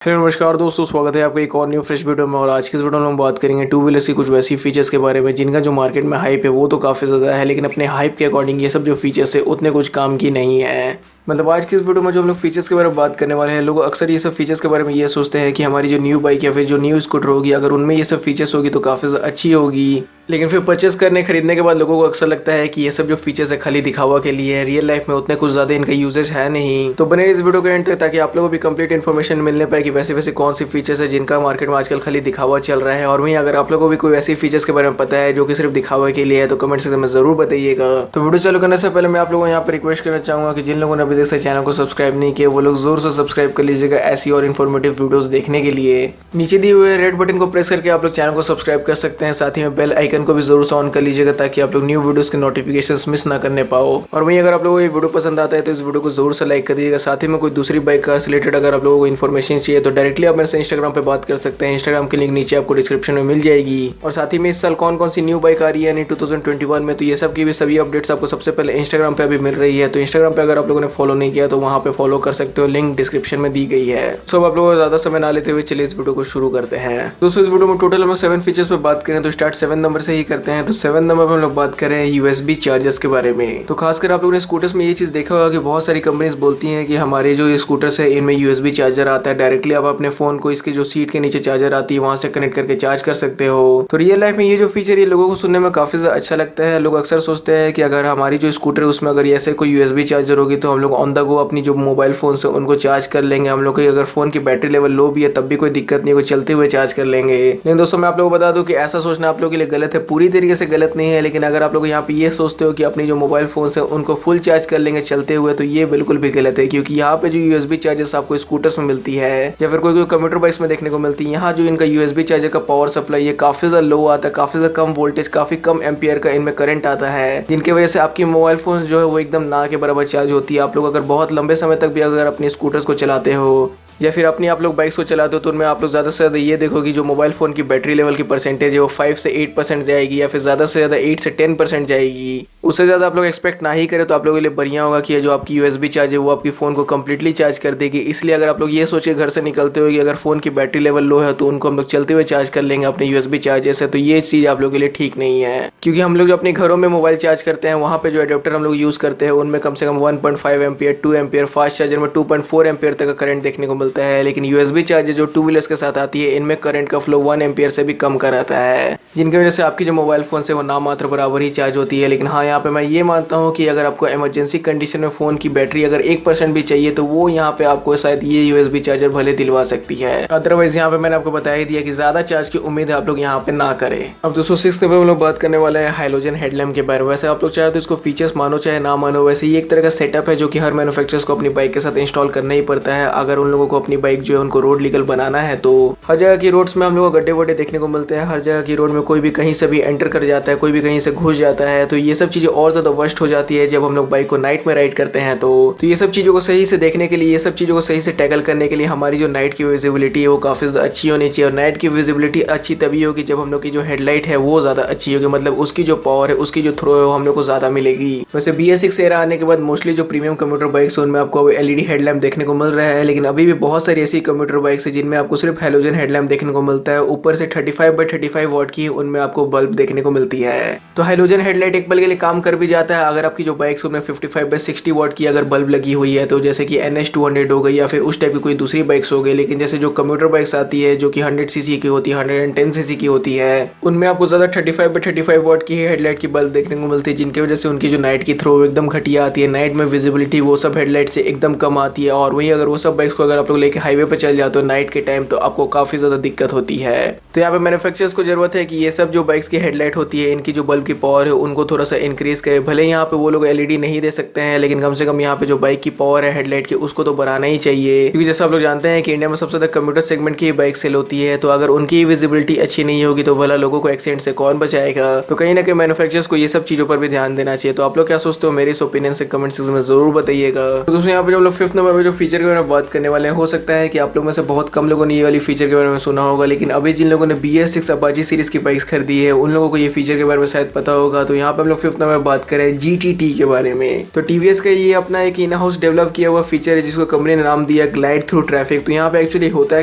Hello नमस्कार दोस्तों, स्वागत है आपका एक और न्यू फ्रेश वीडियो में। और आज की इस वीडियो में हम बात करेंगे टू व्हीलर्स की कुछ वैसी फीचर्स के बारे में जिनका जो मार्केट में हाइप है वो तो काफ़ी ज़्यादा है, लेकिन अपने हाइप के अकॉर्डिंग ये सब जो फीचर्स है उतने कुछ काम की नहीं है। मतलब आज की इस वीडियो में जो हम लोग फीचर्स के बारे में बात करने वाले हैं, लोग अक्सर ये सब फीचर्स के बारे में ये सोचते हैं कि हमारी जो न्यू बाइक या फिर जो न्यू स्कूटर होगी अगर उनमें ये सब फीचर्स होगी तो काफ़ी अच्छी होगी। लेकिन फिर परचेस खरीदने के बाद लोगों को अक्सर लगता है कि ये सब जो फीचर्स है खाली दिखावा के लिए है, रियल लाइफ में उतने कुछ ज़्यादा इनका यूजेज है नहीं। तो बने इस वीडियो के एंड तक ताकि आप लोगों को भी कंप्लीट इन्फॉर्मेशन मिलने पाए कि वैसे वैसे कौन सी फीचर्स है जिनका मार्केट में आजकल खाली दिखावा चल रहा है। और वहीं अगर आप लोगों को भी कोई ऐसी फीचर्स के बारे में पता है जो कि सिर्फ दिखावे के लिए है तो कमेंट सेक्शन में जरूर बताइएगा। तो वीडियो चालू करने से पहले मैं आप लोगों को यहाँ पर रिक्वेस्ट करना चाहूंगा कि जिन लोगों ने अभी तक से चैनल को सब्सक्राइब नहीं किया वो लोग जोर से सब्सक्राइब कर लीजिएगा ऐसी और इन्फॉर्मेटिव वीडियोस देखने के लिए। नीचे दिए हुए रेड बटन को प्रेस करके आप लोग चैनल को सब्सक्राइब कर सकते हैं, साथ ही में बेल आइकन को भी जरूर से ऑन कर लीजिएगा ताकि आप लोग न्यू वीडियोस के नोटिफिकेशंस मिस ना करने पाओ। और वहीं अगर आप लोगों को ये वीडियो पसंद आता है तो इस वीडियो को जरूर से लाइक कर दीजिएगा। साथ ही में कोई दूसरी बाइक कार से रिलेटेड अगर आप लोगों को इन्फॉर्मेशन चाहिए तो डायरेक्टली आप मेरे से इंस्टाग्राम पे बात कर सकते हैं। इंस्टाग्राम की लिंक नीचे आपको डिस्क्रिप्शन में मिल जाएगी। और साथ ही में इस साल कौन कौन सी न्यू बाइक आ रही है यानी 2021 में, तो ये सब की भी सभी अपडेट्स आपको सबसे पहले इंस्टाग्राम पे अभी मिल रही है। तो इंस्टाग्राम पे अगर आप लोगों ने फॉलो नहीं किया तो वहाँ पे फॉलो कर सकते हो, लिंक डिस्क्रिप्शन में दी गई है। सो आप लोगों को ज्यादा समय ना लेते हुए चलिए इस वीडियो को शुरू करते हैं। दोस्तों इस वीडियो में टोटल हम 7 फीचर्स पे बात करें तो स्टार्ट 7 नंबर से ही करते हैं। तो 7 नंबर पर हम लोग बात करें यूएसबी चार्जर्स के बारे में। तो खासकर आप लोगों ने स्कूटर्स में ये चीज देखा होगा कि बहुत सारी कंपनीज बोलती हैं कि हमारे जो ये स्कूटर्स है इनमें यूएसबी चार्जर आता है, डायरेक्टली आप अपने फोन को इसके जो सीट के नीचे चार्जर आती है वहां से कनेक्ट करके चार्ज कर सकते हो। तो रियल लाइफ में ये जो फीचर ये लोगों को सुनने में काफी अच्छा लगता है। लोग अक्सर सोचते हैं कि अगर हमारी जो स्कूटर है उसमें अगर ऐसे कोई यूएसबी चार्जर होगी तो हम लोग ऑन द गो अपनी जो मोबाइल फोन से उनको चार्ज कर लेंगे। हम लोग की अगर फोन की बैटरी लेवल लो भी है तब भी कोई दिक्कत नहीं, कोई चलते हुए चार्ज कर लेंगे। लेकिन दोस्तों मैं आप लोगों को बता दूं कि ऐसा सोचना आप लोगों के लिए गलत है, पूरी तरीके से गलत नहीं है। लेकिन अगर आप लोग यहाँ पे ये सोचते हो कि अपनी जो मोबाइल फोन से उनको फुल चार्ज कर लेंगे चलते हुए तो ये बिल्कुल भी गलत है, क्योंकि यहाँ पे जो यूएसबी चार्जर्स आपको स्कूटर्स में मिलती है या फिर कोई कंप्यूटर बाइक्स में देखने को मिलती है, यहाँ जो इनका यूएसबी चार्जर का पावर सप्लाई है काफी ज्यादा लो आता है, काफी ज्यादा कम वोल्टेज, काफी कम एम्पियर का इनमें करंट आता है, जिनकी वजह से आपकी मोबाइल फोन जो है वो एकदम ना के बराबर चार्ज होती है। आप लोग अगर बहुत लंबे समय तक भी अगर अपने स्कूटर्स को चलाते हो या फिर अपनी आप लोग बाइक्स को चलाते हो तो उनमें आप लोग ज़्यादा से ज़्यादा ये देखो कि जो मोबाइल फ़ोन की बैटरी लेवल की परसेंटेज है वो 5 से 8% जाएगी या फिर ज़्यादा से ज़्यादा 8 से 10% जाएगी। उससे ज़्यादा आप लोग एक्सपेक्ट ना ही करें तो आप लोगों के लिए बढ़िया होगा कि जो आपकी यूएसबी चार्ज है वो आपकी फ़ोन को कम्प्लीटली चार्ज कर देगी। इसलिए अगर आप लोग ये सोचे घर से निकलते हो कि अगर फ़ोन की बैटरी लेवल लो है तो उनको हम लोग चलते हुए चार्ज कर लेंगे अपने यूएसबी चार्जर से, तो ये चीज़ आप लोगों के लिए ठीक नहीं है। क्योंकि हम लोग जो अपने घरों में मोबाइल चार्ज करते हैं वहाँ पे जो एडेप्टर हम लोग यूज़ करते हैं उनमें कम से कम 1.5 एम्पियर, 2 एम्पियर, फास्ट चार्जर में 2.4 एम्पियर तक का करंट देखने को मिलता है। लेकिन यूएसबी चार्जर जो टू व्हीलर्स के साथ आती है इनमें करंट का फ्लो 1 एम्पियर से भी कम का रहता है, जिनकी वजह से आपकी जो मोबाइल फोन से वो नाम मात्र बराबर ही चार्ज होती है। लेकिन हाँ, यहाँ पे मैं ये मानता हूँ कि अगर आपको इमरजेंसी कंडीशन में फोन की बैटरी अगर 1% भी चाहिए तो वो यहाँ पे आपको शायद ये यूएसबी चार्जर भले दिलवा सकती है। अदरवाइज यहाँ पे मैंने आपको बता ही दिया कि ज्यादा चार्ज की उम्मीद आप लोग यहाँ पे ना करें। अब दोस्तों 6 नंबर हम लोग बात करने वाले हैं हाइलोजन हेडलैम्प के बारे में। वैसे आप लोग चाहे तो इसको फीचर्स मानो चाहे ना मानो, वैसे ये एक तरह का सेटअप है जो कि हर मैन्युफैक्चरर्स को अपनी बाइक के साथ इंस्टॉल करना ही पड़ता है अगर उन लोगों को अपनी बाइक जो है उनको रोड लीगल बनाना है। तो हर जगह की रोड्स में हम लोग को गड्ढे वड्ढे देखने को मिलते हैं, हर जगह की रोड में कोई भी कहीं से भी एंटर कर जाता है, कोई भी कहीं से घुस जाता है। तो ये सब चीजें और ज्यादा वर्स्ट हो जाती है जब हम लोग बाइक को नाइट में राइड करते हैं। तो ये सब चीजों को सही से देखने के लिए, ये सब चीजों को सही से टैकल करने के लिए हमारी जो नाइट की विजिबिलिटी है वो काफी ज्यादा अच्छी होनी चाहिए। और नाइट की विजिबिलिटी अच्छी तभी होगी जब हम लोग की जो हेडलाइट है वो ज्यादा अच्छी होगी, मतलब उसकी जो पावर है, उसकी जो थ्रो है वो हम लोग को ज्यादा मिलेगी। वैसे BS6 एरा आने के बाद मोस्टली जो प्रीमियम कंप्यूटर बाइक्स है उनमें आपको एलईडी हेडलैम्प देखने को मिल रहा है, लेकिन अभी भी बहुत सारी ऐसी कंप्यूटर बाइक्स है जिनमें आपको सिर्फ हेलोजन हेडलैम्प देखने को मिलता है। ऊपर से 35/35 वॉट की उनमें आपको बल्ब देखने को मिलती है। तो हेलोजन हेडलाइट एक पल के लिए काम कर भी जाता है अगर आपकी जो बाइक्स उनमें 55/60 वॉट की अगर बल्ब लगी हुई है, तो जैसे कि NS200 हो गई या फिर उस टाइप की कोई दूसरी बाइक्स हो गई। लेकिन जैसे जो कंप्यूटर बाइक्स आती है जो कि 100cc की होती है, 110cc की होती है, उनमें आपको ज्यादा 35/35 वॉट की हेडलाइट की बल्ब देखने को मिलती है, जिनकी वजह से उनकी जो नाइट की थ्रो एकदम घटिया आती है। नाइट में विजिबिलिटी वो सब हेडलाइट से एकदम कम आती है। और वहीं अगर वो सब बाइक्स को अगर आप लोग लेके हाईवे पे चल जाते हो नाइट के टाइम तो आपको काफी ज्यादा दिक्कत होती है। तो यहाँ पे मैन्युफैक्चरर्स को जरूरत है कि ये सब जो बाइक्स की हेडलाइट होती है इनकी जो बल्ब की पावर है उनको थोड़ा सा इंक्रीज करे। भले यहाँ पे वो लोग एलईडी नहीं दे सकते हैं, लेकिन कम से कम यहाँ पे जो बाइक की पावर है हेडलाइट की उसको तो बढ़ाना ही चाहिए। क्योंकि जैसे आप लोग जानते हैं कि इंडिया में सबसे ज्यादा कंप्यूटर सेगमेंट की बाइक सेल होती है, तो अगर उनकी विजिबिलिटी अच्छी नहीं होगी तो भला लोगों को एक्सीडेंट से कौन बचाएगा। तो कहीं ना कहीं मैन्युफैक्चरर्स को ये सब चीजों पर भी ध्यान देना चाहिए। तो आप लोग क्या सोचते हो, मेरे इस ओपिनियन से कमेंट सेक्शन में जरूर बताइएगा। तो दोस्तों यहाँ पे जो हम लोग 5th नंबर पे जो फीचर के बारे में बात करने वाले हैं हो सकता है कि आप लोगों में से बहुत कम लोगों ने ये वाली फीचर के बारे में सुना होगा, लेकिन अभी जिन लोगों ने BS6 अपाची सीरीज की बाइक्स खरीदी है उन लोगों को ये फीचर के बारे में शायद पता होगा। तो यहाँ पे हम लोग 5th नंबर बात करें GTT के बारे में। तो TVS का ये अपना एक इन हाउस डेवलप किया हुआ फीचर है जिसको कंपनी ने नाम दिया ग्लाइड थ्रू ट्रैफिक। तो यहाँ पे एक्चुअली होता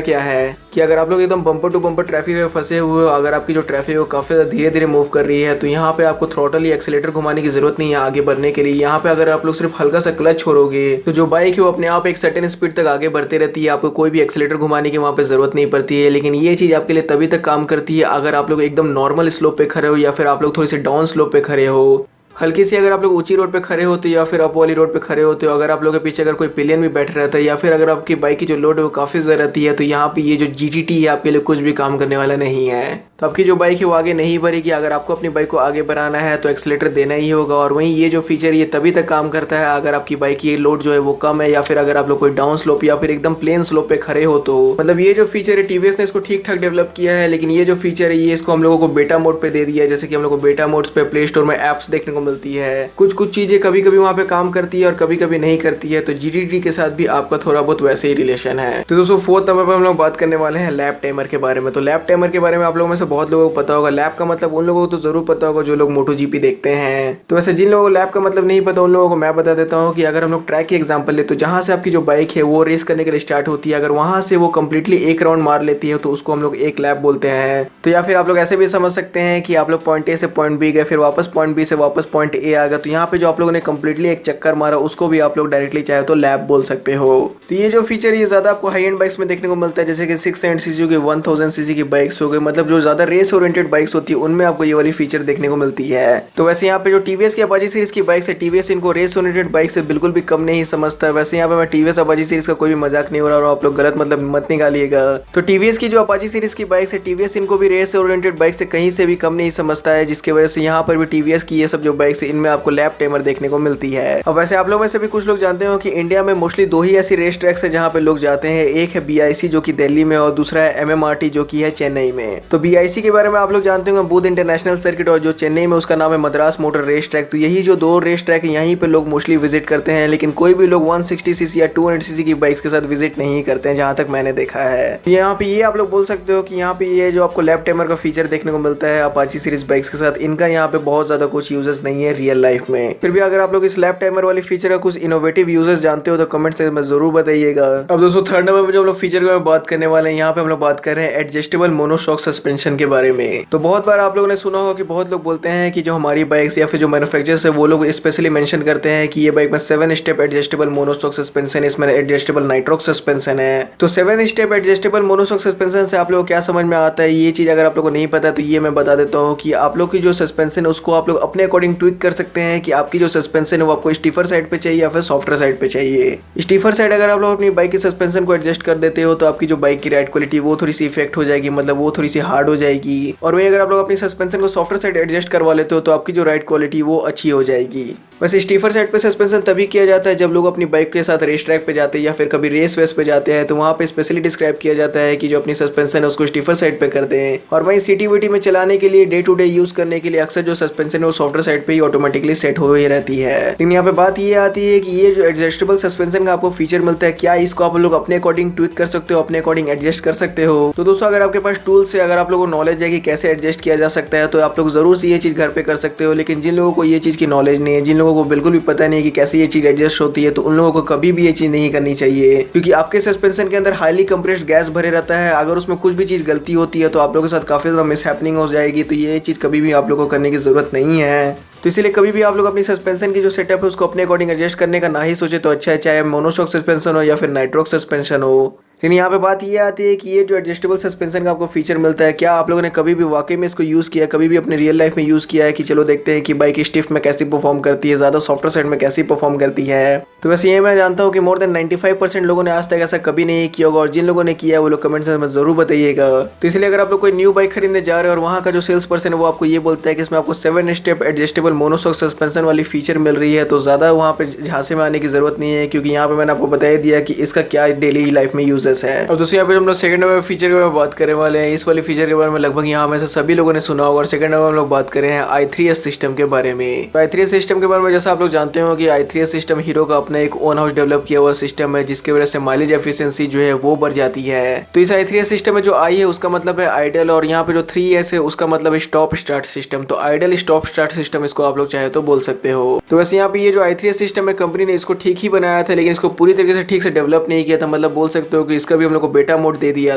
क्या है कि अगर आप लोग एकदम बम्पर टू बम्पर ट्रैफिक में फंसे हुए हो, अगर आपकी जो ट्रैफिक है वो काफी ज्यादा धीरे धीरे मूव कर रही है, तो यहाँ पे आपको थ्रॉटल या एक्सीलेटर घुमाने की जरूरत नहीं है आगे बढ़ने के लिए। यहाँ पे अगर आप लोग सिर्फ हल्का सा क्लच छोड़ोगे तो जो बाइक है वो अपने आप एक सर्टेन स्पीड तक आगे बढ़ते रहती है, आपको कोई भी एक्सीलेटर घुमाने की वहाँ पे जरूरत नहीं पड़ती है। लेकिन ये चीज आपके लिए तभी तक काम करती है अगर आप लोग एकदम नॉर्मल स्लोप पे खड़े हो या फिर आप लोग थोड़ी सी डाउन स्लोप पे खड़े हो। हल्की सी अगर आप लोग ऊंची रोड पे खड़े होते हो या फिर अप वाली रोड पे खड़े होते हो, अगर आप लोग के पीछे अगर कोई पिलियन भी बैठ रहता है या फिर अगर आपकी बाइक की जो लोड है वो काफ़ी ज़्यादा रहती है, तो यहाँ पे ये जो GTT है आपके लिए कुछ भी काम करने वाला नहीं है। तो आपकी जो बाइक है वो आगे नहीं बढ़ेगी। अगर आपको अपनी बाइक को आगे बढ़ाना है तो एक्सीलेटर देना ही होगा। और वहीं ये जो फीचर ये तभी तक काम करता है अगर आपकी बाइक की लोड जो है वो कम है या फिर अगर आप लोग कोई डाउन स्लोप या फिर एकदम प्लेन स्लोप पे खड़े हो। तो मतलब ये जो फीचर है TVS ने इसको ठीक ठाक डेवलप किया है, लेकिन ये जो फीचर है ये इसको हम लोगों को बेटा मोड पे दे दिया है। जैसे कि हम लोग को बेटा मोड्स पे प्ले स्टोर में एप्स देखने को मिलती है, कुछ चीजें कभी कभी वहाँ पे काम करती है और कभी कभी नहीं करती है। तो GTT के साथ भी आपका थोड़ा बहुत वैसे ही रिलेशन है। तो दोस्तों 4th नंबर पर हम लोग बात करने वाले हैं लैप टाइमर के बारे में। तो लैप टाइमर के बारे में आप लोगों में से बहुत लोगों को पता होगा। लैप का मतलब उन लोगों को तो जरूर पता होगा जो लोग MotoGP देखते हैं। तो वैसे जिन लोगों को लैप का मतलब नहीं पता उन लोगों को मैं बता देता हूँ कि अगर हम लोग ट्रैक की एग्जांपल ले तो जहां से आपकी जो बाइक है वो रेस करने के लिए स्टार्ट होती है, अगर वहां से वो कंप्लीटली एक राउंड मार लेती है तो उसको हम लोग एक लैप बोलते हैं। तो या फिर आप लोग ऐसे भी समझ सकते हैं कि आप लोग पॉइंट A से पॉइंट B गए, फिर वापस पॉइंट B से वापस पॉइंट A आ गया, तो यहाँ पे जो आप लोगों ने कंप्लीटली एक चक्कर मारा उसको भी आप लोग डायरेक्टली चाहे तो लैप बोल सकते हो। तो ये जो फीचर ये ज्यादा आपको हाई एंड बाइक्स में देखने को मिलता है, जैसे कि 600 सीसी की 1000 सीसी की बाइक्स हो गई, मतलब जो ज्यादा रेस ओरिएंटेड बाइक्स होती है उनमें आपको ये वाली फीचर देखने को मिलती है। तो वैसे यहाँ पे जो TVS की अपाची सीरीज की बाइक्स है, TVS इनको रेस ओरिएंटेड बाइक से बिल्कुल भी कम नहीं समझता। वैसे यहाँ पे मैं TVS अपाची सीरीज का कोई भी मजाक नहीं हो रहा और आप लोग गलत मतलब मत निकालिएगा। तो TVS की जो अपाची सीरीज की बाइक्स है, TVS इनको भी रेस ओरिएंटेड बाइक से कहीं से भी कम नहीं समझता है, जिसकी वजह से यहाँ पर भी TVS की ये सब जो बाइक्स है इनमें आपको लैप टाइमर देखने को मिलती है। अब वैसे आप लोग में से भी कुछ लोग जानते हो कि इंडिया में मोस्टली 2 ही ऐसी रेस ट्रैक्स है जहाँ पे लोग जाते हैं। एक है BIC जो कि दिल्ली में और दूसरा है MMRT जो कि है चेन्नई में। तो BIC के बारे में आप लोग जानते होंगे बुध इंटरनेशनल सर्किट, और जो चेन्नई में उसका नाम है मद्रास मोटर रेस ट्रैक। तो यही जो 2 रेस ट्रैक है यहीं पे लोग मोस्टली विजिट करते हैं, लेकिन कोई भी लोग 160 सीसी या 200 सीसी की बाइक्स के साथ विजिट नहीं करते हैं जहाँ तक मैंने देखा है। यहाँ पे ये आप लोग बोल सकते हो कि यहाँ पे ये जो आपको लैप टाइमर का फीचर देखने को मिलता है अपाची सीरीज बाइक्स के साथ, इनका यहाँ पे बहुत ज्यादा कुछ यूजेस नहीं है रियल लाइफ में। फिर भी अगर आप लोग इस लैप टाइमर वाली फीचर का कुछ इनोवेटिव यूजर्स जानते हो तो कमेंट सेक्शन में जरूर बताइएगा। अब दोस्तों 3rd नंबर पे जो हम लोग फीचर के बात करने वाले हैं, यहाँ पे हम लोग बात कर रहे हैं एडजस्टेबल मोनोशॉक सस्पेंशन के बारे में। तो बहुत बार आप लोगों ने सुना होगा कि बहुत लोग बोलते हैं कि जो हमारी बाइक्स या फिर जो मैन्युफैक्चरर्स है वो लोग स्पेशली मेंशन करते हैं कि ये बाइक में 7 स्टेप एडजस्टेबल मोनोशॉक सस्पेंशन, इसमें एडजस्टेबल नाइट्रोक सस्पेंशन है। तो 7 स्टेप एडजस्टेबल मोनोशॉक सस्पेंशन से आप लोग क्या समझ में आता है, ये चीज अगर आप लोग को नहीं पता तो ये मैं बता देता हूँ कि आप लोग की जो सस्पेंशन है उसको आप लोग अपने अकॉर्डिंग ट्विक कर सकते हैं कि आपकी जो सस्पेंशन है वो आपको स्टीफर साइड पे चाहिए या फिर सॉफ्टर साइड पे चाहिए। स्टीफर साइड अगर आप लोग अपनी बाइक की सस्पेंशन को एडजस्ट कर देते हो तो आपकी जो बाइक की राइड क्वालिटी वो थोड़ी सी इफेक्ट हो जाएगी, मतलब वो थोड़ी सी हार्ड हो जाएगी। और वहीं अगर आप लोग अपनी सस्पेंशन को सॉफ्टर साइड एडजस्ट करवा लेते हो तो आपकी जो राइड क्वालिटी वो अच्छी हो जाएगी। वैसे स्टीफर साइड पे सस्पेंशन तभी किया जाता है जब लोग अपनी बाइक के साथ रेस ट्रैक पे जाते हैं या फिर कभी रेस वेस पे जाते हैं, तो वहाँ पे स्पेशली डिस्क्राइब किया जाता है कि जो अपनी सस्पेंशन है उसको स्टीफर साइड पे कर दें। और वहीं सिटी विटी में चलाने के लिए डे टू डे यूज करने के लिए अक्सर जो सस्पेंशन है वो सॉफ्टर साइड पे ही ऑटोमेटिकली सेट हो ही रहती है। लेकिन यहाँ पे बात ये आती है कि ये जो एडजस्टेबल सस्पेंशन का आपको फीचर मिलता है, क्या इसको आप लोग अपने अकॉर्डिंग ट्विक कर सकते हो, अपने अकॉर्डिंग एडजस्ट कर सकते हो। तो दोस्तों अगर आपके पास टूल्स है, अगर आप लोगों को नॉलेज है कि कैसे एडजस्ट किया जा सकता है तो आप लोग जरूर से ये चीज घर पे कर सकते हो। लेकिन जिन लोगों को ये चीज की नॉलेज नहीं है, जिन लोगों को बिल्कुल भी पता नहीं कि कैसे ये चीज एडजस्ट होती है, तो उन लोगों को कभी भी ये चीज नहीं करनी चाहिए, क्योंकि आपके सस्पेंशन के अंदर हाईली कंप्रेस्ड गैस भरे रहता है। अगर उसमें कुछ भी चीज गलती होती है तो आप लोगों के साथ काफी ज्यादा मिसहैपनिंग हो जाएगी। तो ये चीज कभी भी आप लोगों को करने की जरूरत नहीं है। तो इसीलिए कभी भी आप लोग अपनी सस्पेंशन की जो सेटअप है उसको अपने अकॉर्डिंग एडजस्ट करने का ना ही सोचे तो अच्छा है, चाहे मोनोशॉक सस्पेंशन हो या फिर नाइट्रोक सस्पेंशन हो। लेकिन यहाँ पे बात ये आती है कि ये जो एडजस्टेबल सस्पेंशन का आपको फीचर मिलता है, क्या आप लोगों ने कभी भी वाकई में इसको यूज़ किया है, कभी भी अपने रियल लाइफ में यूज़ किया है कि चलो देखते हैं कि बाइक स्टिफ में कैसी परफॉर्म करती है, ज़्यादा सॉफ्टर साइड में कैसी परफॉर्म करती है। तो वैसे ये मैं जानता हूँ कि मोर देन 95% लोगों ने आज तक ऐसा कभी नहीं किया होगा, और जिन लोगों ने किया है वो लोग कमेंट में जरूर बताइएगा। तो इसलिए अगर आप लोग कोई न्यू बाइक खरीदने जा रहे हो और वहाँ का जो सेल्स पर्सन है वो आपको ये बोलता है कि इसमें आपको 7 स्टेप एडजस्टेबल मोनोशॉक सस्पेंशन वाली फीचर मिल रही है, तो ज़्यादा वहाँ पे झांसे में आने की जरूरत नहीं है, क्योंकि यहाँ पे मैंने आपको बता दिया कि इसका क्या डेली लाइफ में यूज यूजेस है। अब दोस्तों यहाँ पे हम लोग सेकंड नंबर फीचर के बारे में बात करने वाले हैं। इस वाले फीचर के बारे में लगभग यहाँ में से सभी लोगों ने सुना होगा। और सेकंड नंबर हम लोग बात करें हैं i3s सिस्टम के बारे में। तो i3s सिस्टम के बारे में जैसा आप लोग जानते हो कि i3s सिस्टम हीरो का अपना एक ओन हाउस डेवलप किया हुआ सिस्टम है, जिसकी वजह से माइलेज एफिशिएंसी जो है वो बढ़ जाती है। तो इस i3s सिस्टम में जो आई है उसका मतलब है आइडल, और यहाँ पे जो 3s है उसका मतलब है स्टॉप स्टार्ट सिस्टम। तो आइडल स्टॉप स्टार्ट सिस्टम इसको आप लोग चाहे तो बोल सकते हो। तो वैसे यहाँ पे ये जो i3s सिस्टम है कंपनी ने इसको ठीक ही बनाया था, लेकिन इसको पूरी तरीके से ठीक से डेवलप नहीं किया था। मतलब बोल सकते हो कि इसका भी हम लोग को बेटा मोड दे दिया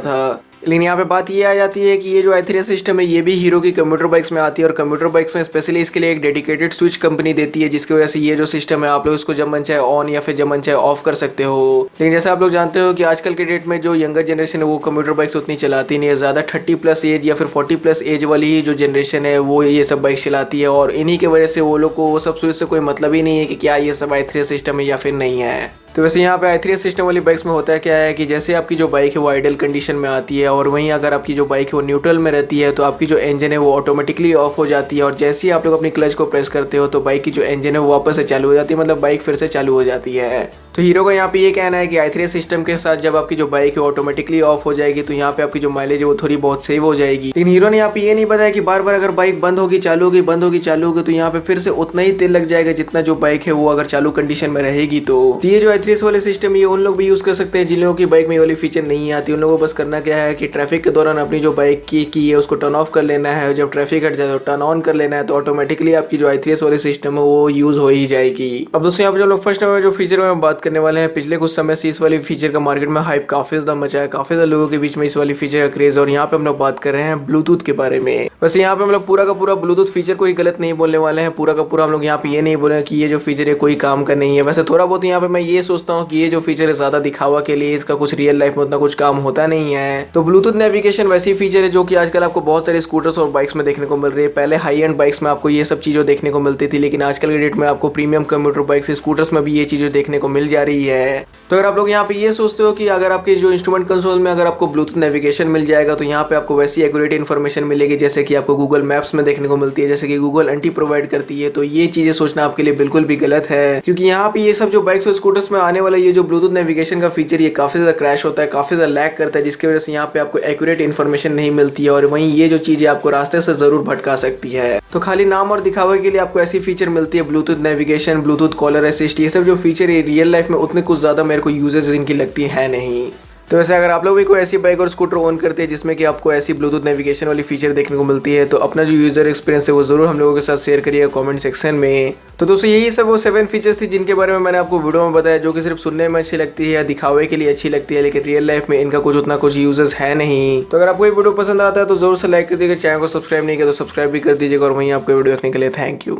था। लेकिन यहाँ पे बात ये आ जाती है कि ये जो i3s सिस्टम है ये भी हीरो की कंप्यूटर बाइक्स में आती है, और कंप्यूटर बाइक्स में स्पेशली इसके लिए एक डेडिकेटेड स्विच कंपनी देती है, जिसकी वजह से ये जो सिस्टम है आप लोग इसको जब मन चाहे ऑन या फिर जब मन चाहे ऑफ कर सकते हो। लेकिन जैसे आप लोग जानते हो कि आजकल के डेट में जो यंगर जनरेशन है वो कंप्यूटर बाइक्स उतनी चलाती नहीं है। ज़्यादा 30+ एज या फिर 40+ एज वाली ही जो जनरेशन है वो ये सब बाइक चलाती है, और इन्हीं की वजह से वो लोग को वो सब स्विच से कोई मतलब ही नहीं है कि क्या ये सब i3s सिस्टम है या फिर नहीं है। तो वैसे यहाँ पे i3s सिस्टम वाली बाइक्स में होता है क्या है कि जैसे आपकी जो बाइक है वो आइडल कंडीशन में आती है, और वहीं अगर आपकी जो बाइक है वो न्यूट्रल में रहती है तो आपकी जो इंजन है वो ऑटोमेटिकली ऑफ हो जाती है, और जैसे ही आप लोग अपनी क्लच को प्रेस करते हो तो बाइक की जो इंजन है वो वापस से चालू हो जाती है, मतलब बाइक फिर से चालू हो जाती है। तो हीरो का यहाँ पे ये कहना है कि i3s सिस्टम के साथ जब आपकी जो बाइक है ऑटोमेटिकली ऑफ हो जाएगी तो यहाँ पे आपकी जो माइलेज है वो थोड़ी बहुत सेव हो जाएगी। लेकिन हीरो ने यहाँ पे ये नहीं बताया कि बार बार अगर बाइक बंद होगी चालू होगी बंद होगी चालू होगी तो यहाँ पे फिर से उतना ही तेल लग जाएगा जितना जो बाइक है वो अगर चालू कंडीशन में रहेगी। तो ये जो i3s वाले सिस्टम ये उन लोग भी यूज कर सकते हैं जिन लोगों की बाइक में ये वाली फीचर नहीं आती। उन लोगों को बस करना क्या है कि ट्रैफिक के दौरान अपनी जो बाइक की है उसको टर्न ऑफ कर लेना है, जब ट्रैफिक हट जाए तो टर्न ऑन कर लेना है, तो ऑटोमेटिकली आपकी जो i3s वाले सिस्टम है वो यूज हो ही जाएगी। अब दोस्तों यहाँ पे जो लोग फर्स्ट नंबर जो फीचर में बात करने वाले हैं, पिछले कुछ समय से इस वाली फीचर का मार्केट में हाइप काफी ज्यादा मचा है, काफी ज्यादा लोगों के बीच में इस वाली फीचर का क्रेज। और यहाँ पे हम लोग बात कर रहे हैं ब्लूटूथ के बारे में। वैसे यहाँ पे हम लोग पूरा का पूरा ब्लूटूथ फीचर को ही गलत नहीं बोलने वाले हैं, पूरा का पूरा हम लोग यहाँ पे ये नहीं बोले कि ये जो फीचर है कोई काम का नहीं है। वैसे थोड़ा बहुत यहाँ पे मैं ये सोचता हूँ कि ये जो फीचर है ज्यादा दिखावा के लिए, इसका कुछ रियल लाइफ में उतना कुछ काम होता नहीं है। तो ब्लूटूथ नेविगेशन वैसी फीचर है जो कि आजकल आपको बहुत सारे स्कूटर्स और बाइक्स में देखने को मिल रही है। पहले हाई एंड बाइक्स में आपको ये सब चीजें देखने को मिलती थी, लेकिन आजकल के डेट में आपको प्रीमियम कंप्यूटर बाइक्स स्कूटर्स में भी ये चीजें देखने को मिल जा रही है। तो अगर आप लोग यहाँ पे ये सोचते हो कि अगर आपके जो इंस्ट्रूमेंट कंसोल में अगर आपको ब्लूटूथ नेविगेशन मिल जाएगा तो यहाँ पे आपको वैसी एक्यूरेट इन्फॉर्मेशन मिलेगी जैसे कि आपको गूगल मैप्स में देखने को मिलती है, जैसे कि गूगल एंटी प्रोवाइड करती है। तो ये चीजें सोचना आपके लिए बिल्कुल भी गलत है, क्योंकि यहाँ पे ये सब जो बाइक्स और स्कूटर्स में आने वाला ये जो ब्लूटूथ नेविगेशन का फीचर ये काफी ज्यादा क्रैश होता है, काफी ज्यादा लैग करता है, जिसकी वजह से यहाँ पे आपको एक्यूरेट इन्फॉर्मेशन नहीं मिलती है, और वहीं ये जो चीजें आपको रास्ते से जरूर भटका सकती है। तो खाली नाम और दिखावे के लिए आपको ऐसी फीचर मिलती है Bluetooth navigation, Bluetooth caller assist, ये सब जो फीचर है रियल लाइफ में उतने कुछ ज्यादा मेरे को यूजेस इनकी लगती है नहीं। तो वैसे अगर आप लोग भी कोई ऐसी बाइक और स्कूटर ओन करते हैं जिसमें कि आपको ऐसी ब्लूटूथ नेविगेशन वाली फीचर देखने को मिलती है तो अपना जो यूजर एक्सपीरियंस है वो जरूर हम लोगों के साथ शेयर करिएगा कमेंट सेक्शन में। तो दोस्तों यही सब वो 7 फीचर्स थी जिनके बारे में मैंने आपको वीडियो में बताया, जो कि सिर्फ सुनने में अच्छी लगती है या दिखावे के लिए अच्छी लगती है, लेकिन रियल लाइफ में इनका कुछ उतना कुछ यूजेस है नहीं। तो अगर आपको ये वीडियो पसंद आता है तो जरूर से लाइक कर दीजिएगा, चैनल को सब्सक्राइब नहीं किया तो सब्सक्राइब भी कर दीजिएगा, और वहीं आपको वीडियो देखने के लिए थैंक यू।